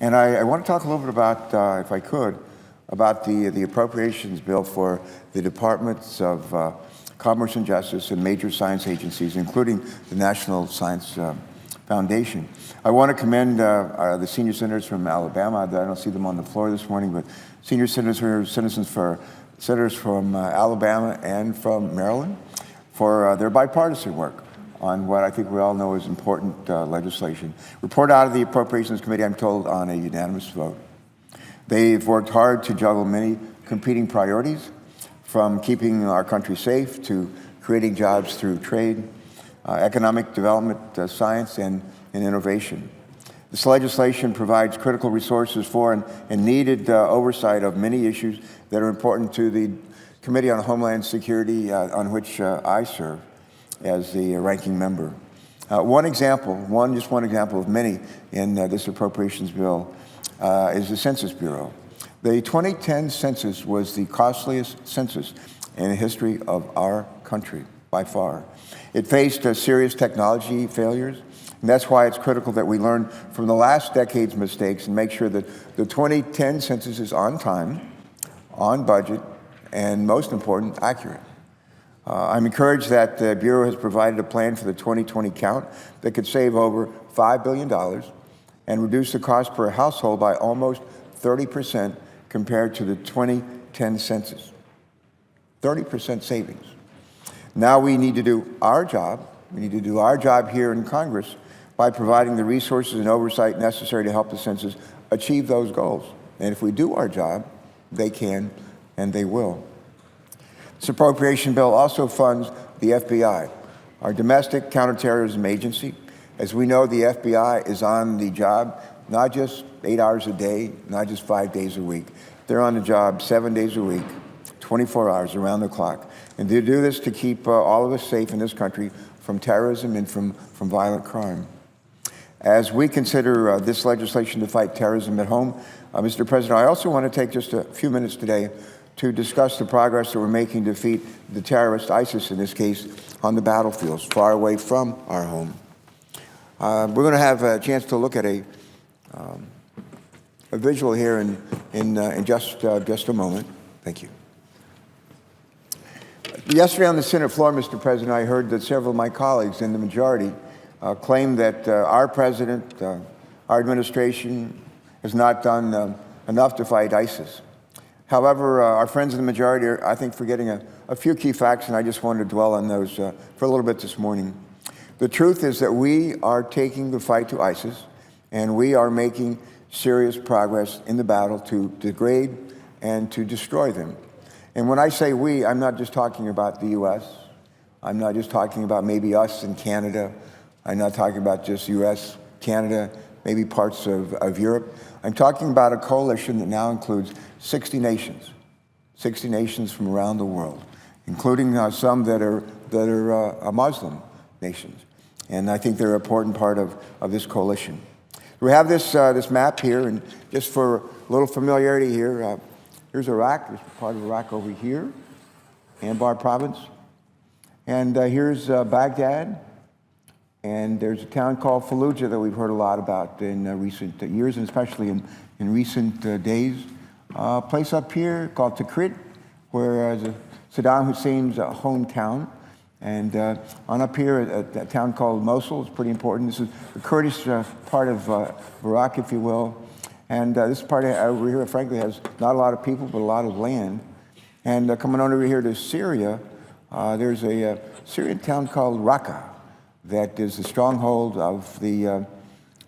And I want to talk a little bit about, if I could, about the appropriations bill for the Departments of Commerce and Justice and major science agencies, including the National Science Foundation. I want to commend the senior senators from Alabama. I don't see them on the floor this morning, but senior senators from Alabama and from Maryland for their bipartisan work on what I think we all know is important legislation. Report out of the Appropriations Committee, I'm told, on a unanimous vote. They've worked hard to juggle many competing priorities, from keeping our country safe to creating jobs through trade, economic development, science, and innovation. This legislation provides critical resources for and needed oversight of many issues that are important to the Committee on Homeland Security, on which I serve as the ranking member. Just one example of many in this appropriations bill is the Census Bureau. The 2010 census was the costliest census in the history of our country, by far. It faced serious technology failures, and that's why it's critical that we learn from the last decade's mistakes and make sure that the 2010 census is on time, on budget, and most important, accurate. I'm encouraged that the Bureau has provided a plan for the 2020 count that could save over $5 billion and reduce the cost per household by almost 30% compared to the 2010 census. 30% savings. Now we need to do our job. We need to do our job here in Congress by providing the resources and oversight necessary to help the census achieve those goals. And if we do our job, they can and they will. This appropriation bill also funds the FBI, our domestic counterterrorism agency. As we know, the FBI is on the job not just 8 hours a day, not just 5 days a week. They're on the job 7 days a week, 24 hours around the clock. And they do this to keep all of us safe in this country from terrorism and from violent crime. As we consider this legislation to fight terrorism at home, Mr. President, I also want to take just a few minutes today to discuss the progress that we're making to defeat the terrorist, ISIS in this case, on the battlefields, far away from our home. We're going to have a chance to look at a visual here in just a moment. Thank you. Yesterday on the Senate floor, Mr. President, I heard that several of my colleagues in the majority claimed that our president, our administration, has not done enough to fight ISIS. However, our friends in the majority are, I think, forgetting a few key facts, and I just wanted to dwell on those for a little bit this morning. The truth is that we are taking the fight to ISIS, and we are making serious progress in the battle to degrade and to destroy them. And when I say we, I'm not just talking about the U.S. I'm not just talking about maybe us and Canada. I'm not talking about just U.S., Canada, maybe parts of Europe. I'm talking about a coalition that now includes 60 nations from around the world, including some that are Muslim nations. And I think they're an important part of this coalition. We have this map here, and just for a little familiarity here, here's Iraq. There's part of Iraq over here, Anbar province. And here's Baghdad. And there's a town called Fallujah that we've heard a lot about in recent years, and especially in recent days. A place up here called Tikrit, where Saddam Hussein's hometown. And on up here, a town called Mosul. It's pretty important. This is the Kurdish part of Iraq, if you will. And this part over here, frankly, has not a lot of people, but a lot of land. And coming on over here to Syria, there's a Syrian town called Raqqa that is the stronghold of the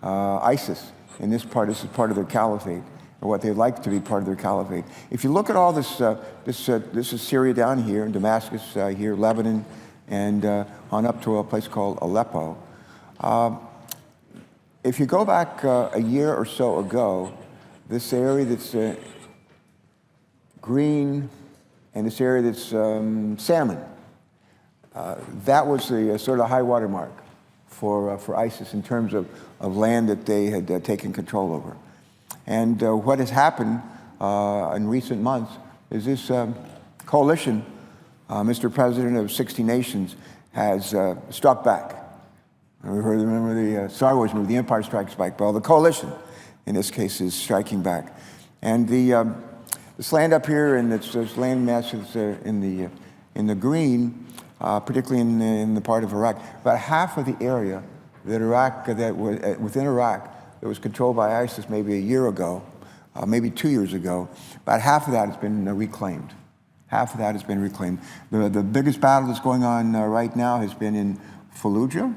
ISIS in this part. This is part of their caliphate, or what they'd like to be part of their caliphate. If you look at all this, this is Syria down here, and Damascus here, Lebanon, and on up to a place called Aleppo. If you go back a year or so ago, this area that's green and this area that's salmon, that was the sort of high water mark for ISIS in terms of land that they had taken control over. And what has happened in recent months is this coalition, Mr. President, of 60 nations has struck back. We remember the Star Wars movie, The Empire Strikes Back. Well, the coalition in this case, is striking back. And this land up here, and this land mass is in the green, particularly in the part of Iraq. About half of the area that within Iraq that was controlled by ISIS maybe a year ago, maybe 2 years ago, about half of that has been reclaimed. Half of that has been reclaimed. The biggest battle that's going on right now has been in Fallujah,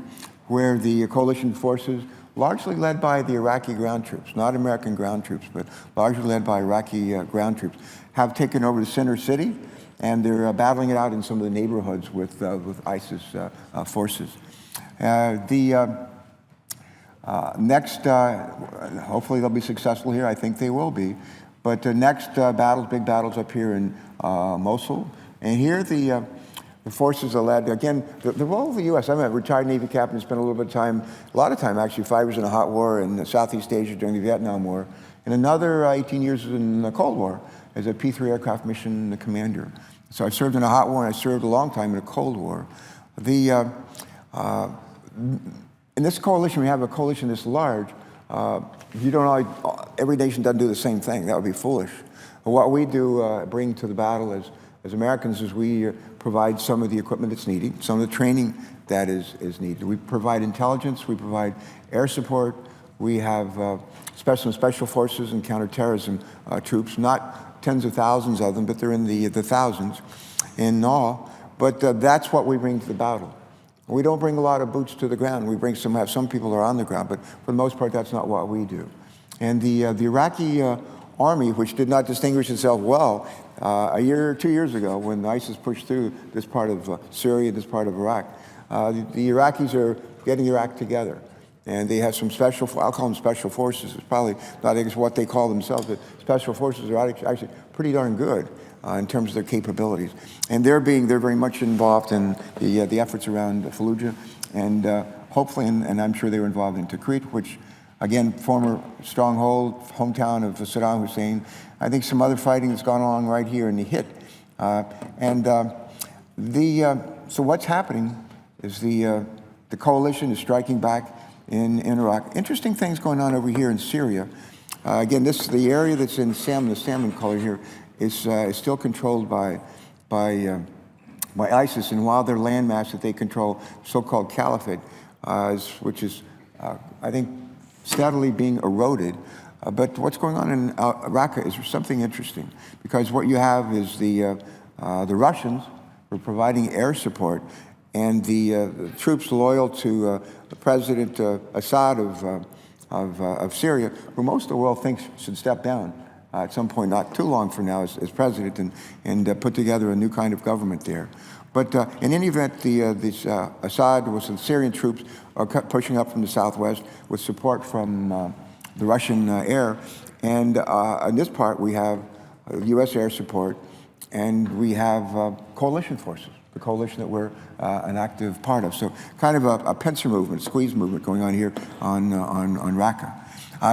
where the coalition forces, largely led by the Iraqi ground troops, not American ground troops, but largely led by Iraqi ground troops, have taken over the center city, and they're battling it out in some of the neighborhoods with ISIS forces. Next, hopefully they'll be successful here. I think they will be. But the next big battles up here in Mosul. And here the forces are led, again, the role of the U.S. I'm a retired Navy captain, spent a lot of time actually, 5 years in a hot war in Southeast Asia during the Vietnam War, and another 18 years in the Cold War as a P-3 aircraft mission commander. So I served in a hot war, and I served a long time in a Cold War. In this coalition, we have a coalition this large. Every nation doesn't do the same thing. That would be foolish. What we do bring to the battle as Americans is we provide some of the equipment that's needed, some of the training that is needed. We provide intelligence, we provide air support, we have special forces and counterterrorism troops, not tens of thousands of them, but they're in the thousands in all. But that's what we bring to the battle. We don't bring a lot of boots to the ground. We have some people who are on the ground, but for the most part, that's not what we do. And the Iraqi army, which did not distinguish itself well 2 years ago when ISIS pushed through this part of Syria, this part of Iraq, the Iraqis are getting their act together. And they have some I'll call them special forces. It's probably not what they call themselves, but special forces are actually pretty darn good in terms of their capabilities. And they're very much involved in the efforts around Fallujah, and hopefully, and I'm sure they were involved in Tikrit, which, again, former stronghold, hometown of Saddam Hussein. I think some other fighting that's gone on right here in the hit. So what's happening is the coalition is striking back in Iraq. Interesting things going on over here in Syria. Again, the area that's in the salmon color here, is still controlled by ISIS, and while their landmass that they control, so-called caliphate, which is, I think, steadily being eroded. But what's going on in Raqqa is something interesting, because what you have is the Russians were providing air support, and the troops loyal to President Assad of Syria, who most of the world thinks should step down at some point, not too long from now, as president, and put together a new kind of government there. But in any event, Assad with some Syrian troops are pushing up from the southwest with support from the Russian air. And in this part, we have U.S. air support, and we have coalition forces, the coalition that we're an active part of. So kind of a pincer movement, squeeze movement going on here on Raqqa.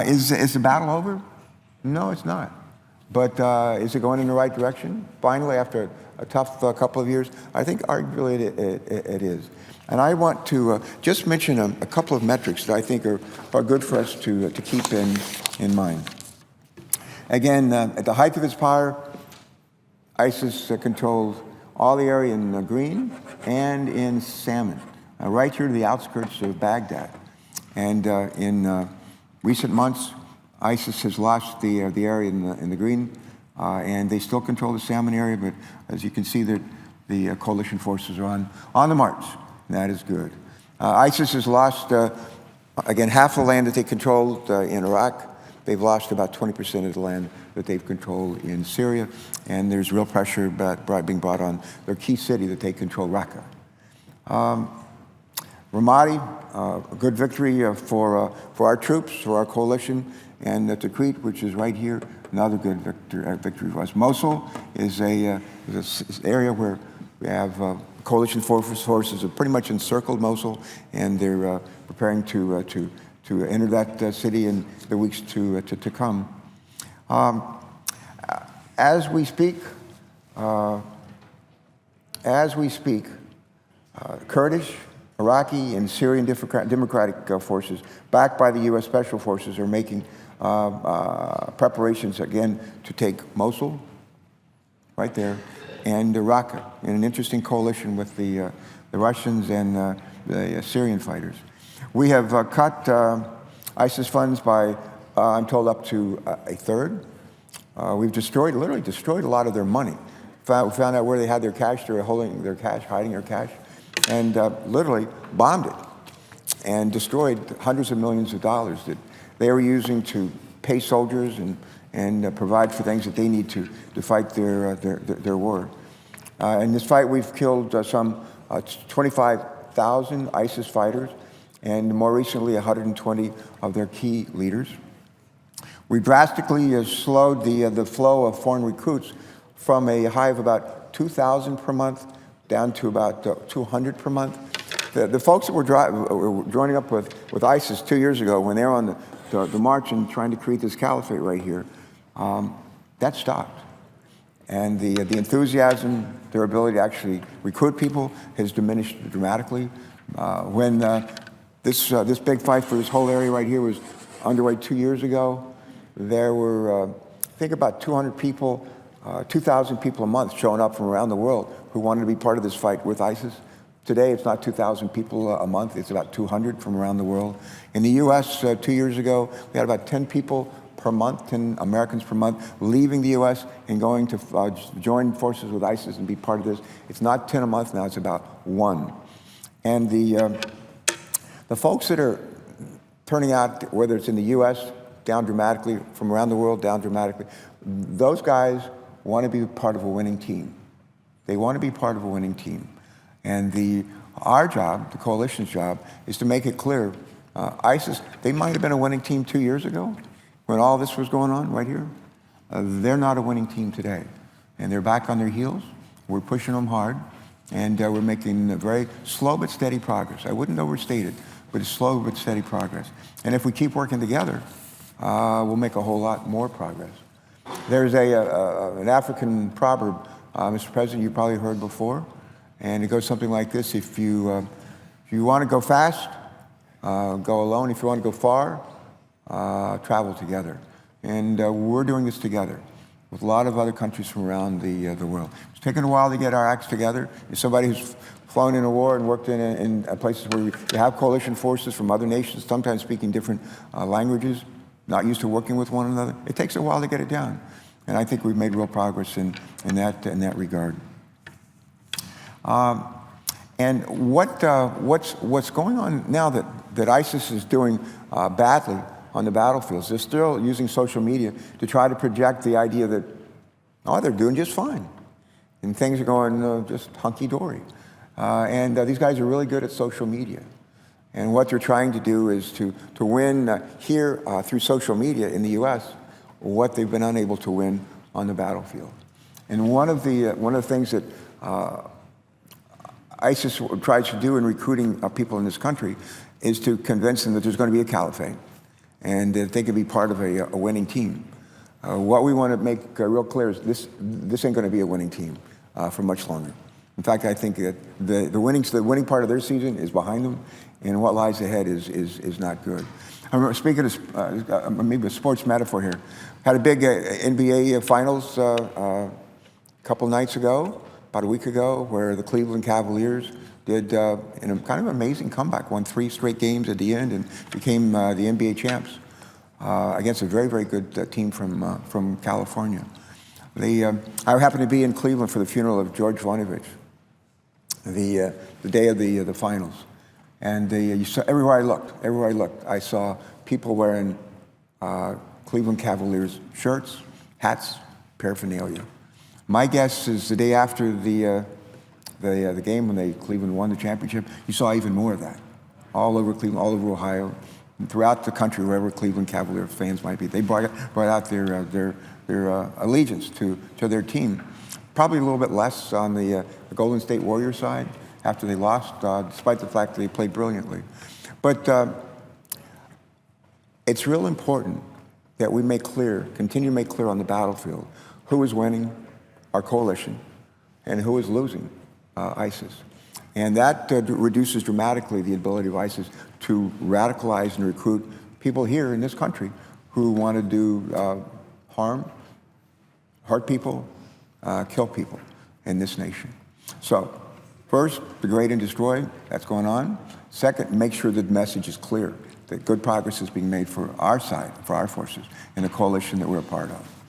Is the battle over? No, it's not. But is it going in the right direction? Finally, after a tough couple of years, I think arguably it is. And I want to just mention a couple of metrics that I think are good for us to keep in mind. Again, at the height of its power, ISIS controlled all the area in green and in salmon, right here to the outskirts of Baghdad. And in recent months, ISIS has lost the area in the green, and they still control the salmon area, but as you can see, the coalition forces are on the march, and that is good. ISIS has lost, again, half the land that they controlled in Iraq. They've lost about 20% of the land that they've controlled in Syria, and there's real pressure being brought on their key city that they control, Raqqa. Ramadi, a good victory for our troops, for our coalition, and Tikrit, which is right here, another good victory for us. Mosul is an area where we have coalition forces have pretty much encircled Mosul, and they're preparing to enter that city in the weeks to come. As we speak, Kurdish, Iraqi, and Syrian democratic forces, backed by the U.S. Special Forces, are making preparations, again, to take Mosul, right there, and Raqqa, in an interesting coalition with the Russians and the Syrian fighters. We have cut ISIS funds by, I'm told, up to a third. We've literally destroyed a lot of their money. We found out where they had their cash. They were holding their cash, hiding their cash, and literally bombed it and destroyed hundreds of millions of dollars that they were using to pay soldiers and provide for things that they need to fight their war. In this fight, we've killed some 25,000 ISIS fighters, and more recently, 120 of their key leaders. We drastically slowed the flow of foreign recruits from a high of about 2,000 per month down to about 200 per month. The folks that were joining up with ISIS 2 years ago, when they were on the march and trying to create this caliphate right here, that stopped. And the enthusiasm, their ability to actually recruit people has diminished dramatically. When this big fight for this whole area right here was underway 2 years ago, there were, I think, about 200 people, 2,000 people a month showing up from around the world who wanted to be part of this fight with ISIS. Today, it's not 2,000 people a month, it's about 200 from around the world. In the US, 2 years ago, we had about 10 people per month, 10 Americans per month, leaving the US and going to join forces with ISIS and be part of this. It's not 10 a month now, it's about 1. And the folks that are turning out, whether it's in the US, down dramatically, from around the world, down dramatically, those guys want to be part of a winning team. They want to be part of a winning team. And our job, the coalition's job, is to make it clear, ISIS, they might have been a winning team 2 years ago when all this was going on right here. They're not a winning team today. And they're back on their heels. We're pushing them hard. And we're making very slow but steady progress. I wouldn't overstate it, but it's slow but steady progress. And if we keep working together, we'll make a whole lot more progress. There's an African proverb, Mr. President, you probably heard before, and it goes something like this: if you want to go fast, go alone. If you want to go far, travel together. And we're doing this together with a lot of other countries from around the world. It's taken a while to get our acts together. As somebody who's flown in a war and worked in places where you have coalition forces from other nations, sometimes speaking different languages, not used to working with one another, it takes a while to get it down. And I think we've made real progress in that regard. And what's going on now that ISIS is doing badly on the battlefields, they're still using social media to try to project the idea that, oh, they're doing just fine. And things are going just hunky-dory. And these guys are really good at social media. And what they're trying to do is to win here through social media in the U.S. what they've been unable to win on the battlefield. And one of the things that ISIS tries to do in recruiting people in this country is to convince them that there's going to be a caliphate and that they can be part of a winning team. What we want to make real clear is this ain't going to be a winning team for much longer. In fact, I think that the winning part of their season is behind them, and what lies ahead is not good. I remember, speaking of maybe a sports metaphor here, had a big NBA Finals a couple nights ago, about a week ago, where the Cleveland Cavaliers did in a kind of amazing comeback, won 3 straight games at the end and became the NBA champs against a very, very good team from California. I happened to be in Cleveland for the funeral of George Voinovich, the day of the finals. And you saw, everywhere I looked, I saw people wearing Cleveland Cavaliers shirts, hats, paraphernalia. My guess is the day after the game when Cleveland won the championship, you saw even more of that, all over Cleveland, all over Ohio, and throughout the country, wherever Cleveland Cavalier fans might be. They brought out their allegiance to their team. Probably a little bit less on the Golden State Warriors side after they lost, despite the fact that they played brilliantly. But it's real important that we continue to make clear on the battlefield who is winning our coalition and who is losing ISIS. And that reduces dramatically the ability of ISIS to radicalize and recruit people here in this country who want to do harm, hurt people, kill people in this nation. So first, degrade and destroy, that's going on. Second, make sure that the message is clear, that good progress is being made for our side, for our forces, in the coalition that we're a part of.